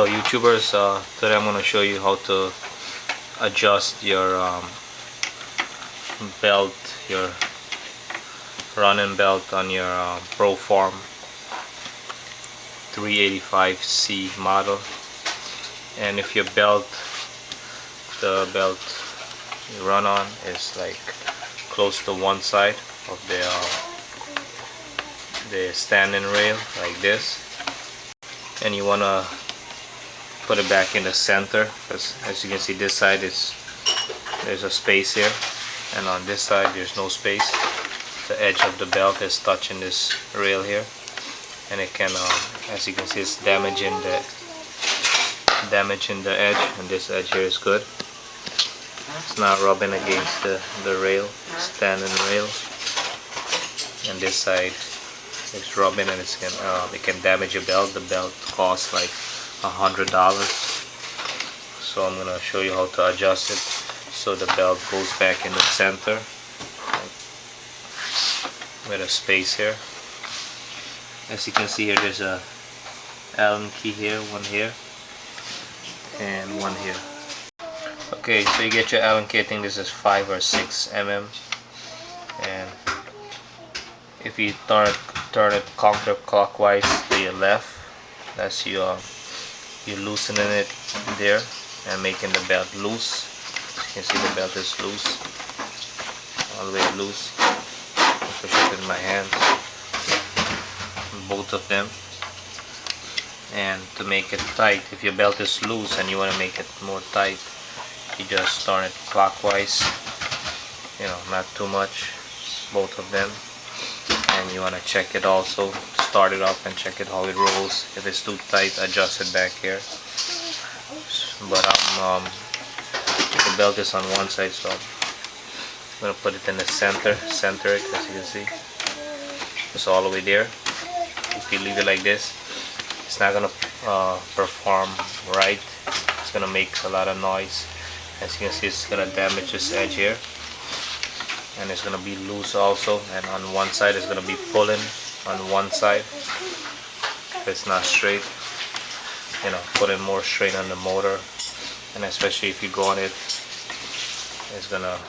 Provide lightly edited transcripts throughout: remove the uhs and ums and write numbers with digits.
YouTubers, today I'm going to show you how to adjust your belt, your running belt on your Pro Farm 385C model. And if your belt, the belt you run on is like close to one side of the standing rail like this, and you want to put it back in the center, because as you can see, this side there's a space here, and on this side there's no space. The edge of the belt is touching this rail here, and it can, as you can see, it's damaging the edge, and this edge here is good. It's not rubbing against the rail, standing rail, and this side is rubbing, and it can damage your belt. The belt costs like $100, so I'm gonna show you how to adjust it so the belt goes back in the center, like, with a space here. As you can see here, there's a Allen key here, one here, and one here. Okay, so you get your Allen key. I think this is 5 or 6 mm, and if you turn it counterclockwise to your left, that's you're loosening it there and making the belt loose. You can see the belt is loose, all the way loose. I push it in my hands, both of them. And to make it tight, if your belt is loose and you want to make it more tight, you just turn it clockwise, not too much, both of them. And you want to check it also, start it up and check it how it rolls. If it's too tight, adjust it back here. But the belt is on one side, so I'm going to put it in the center it, as you can see. It's all the way there. If you leave it like this, it's not going to perform right. It's going to make a lot of noise. As you can see, it's going to damage this edge here, and it's going to be loose also, and on one side it's going to be pulling on one side if it's not straight. Putting more strain on the motor, and especially if you go on it, it's going to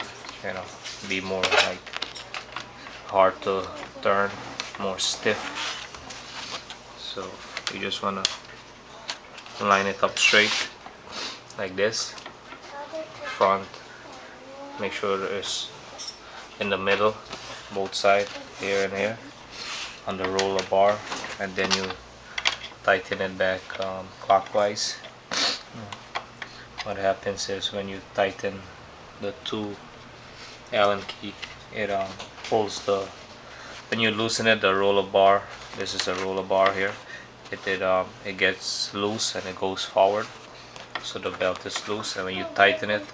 be more like hard to turn, more stiff. So you just want to line it up straight like this. Front, make sure it's in the middle, both sides, here and here, on the roller bar, and then you tighten it back clockwise. What happens is when you tighten the two Allen key, it pulls when you loosen it, the roller bar, this is a roller bar here, it gets loose and it goes forward, so the belt is loose, and when you tighten it,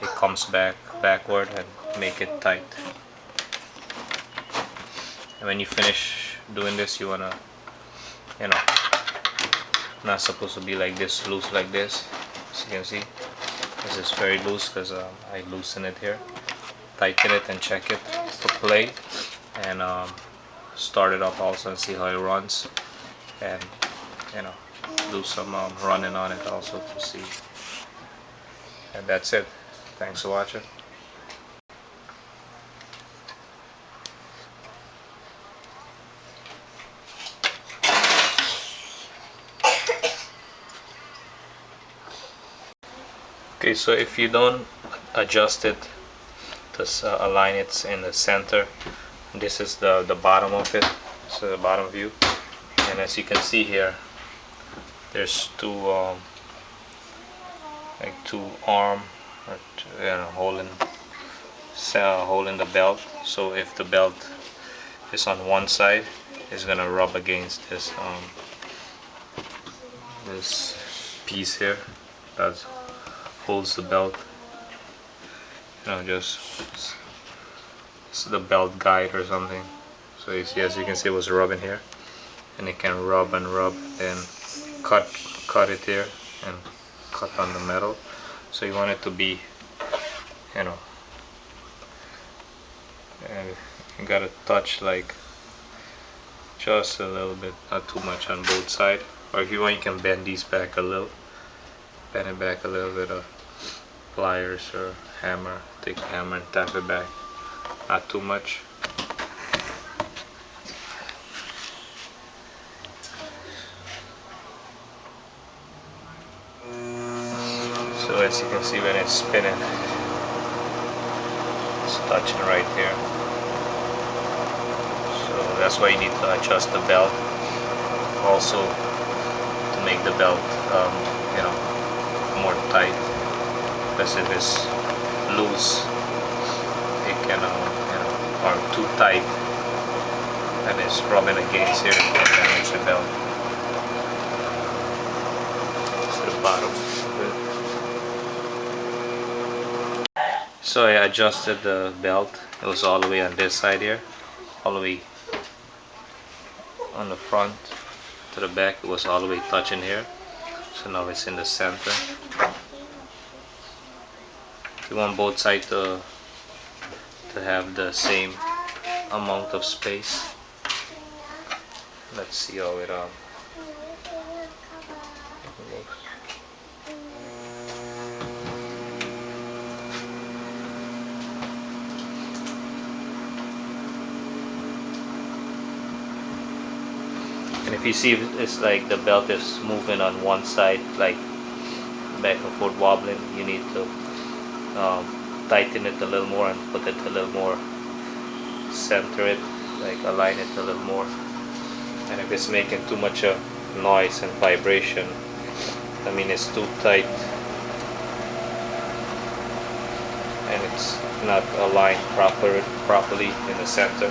it comes backward and make it tight. And when you finish doing this, you wanna, not supposed to be like this, loose like this. As you can see, this is very loose because I loosen it here. Tighten it and check it to play, and start it up also and see how it runs, and do some running on it also to see. And that's it. Thanks for watching. Okay, so if you don't adjust it to align it in the center, this is the bottom of it, so the bottom view. And as you can see here, there's two arm, or holding the belt. So if the belt is on one side, it's gonna rub against this this piece here that holds the belt. Just it's the belt guide or something. So you see, as you can see, it was rubbing here, and it can rub and cut it here and cut on the metal. So you want it to be, and you gotta touch like just a little bit, not too much on both sides. Or if you want, you can bend these back a little bend it back a little bit of pliers or hammer, take a hammer and tap it back, not too much. So as you can see, when it's spinning, it's touching right here. So that's why you need to adjust the belt also to make the belt you know, more tight, because if it's loose it can you know, or too tight and it's rubbing against here, it can damage the belt. To the bottom. So I adjusted the belt. It was all the way on this side here, all the way on the front to the back. It was all the way touching here. So now it's in the center. You want both sides to have the same amount of space. Let's see how it looks. And if you see, it's like the belt is moving on one side, like back and forth wobbling, you need to tighten it a little more and put it a little more, center it, like align it a little more. And if it's making too much noise and vibration, I mean it's too tight and it's not aligned properly in the center,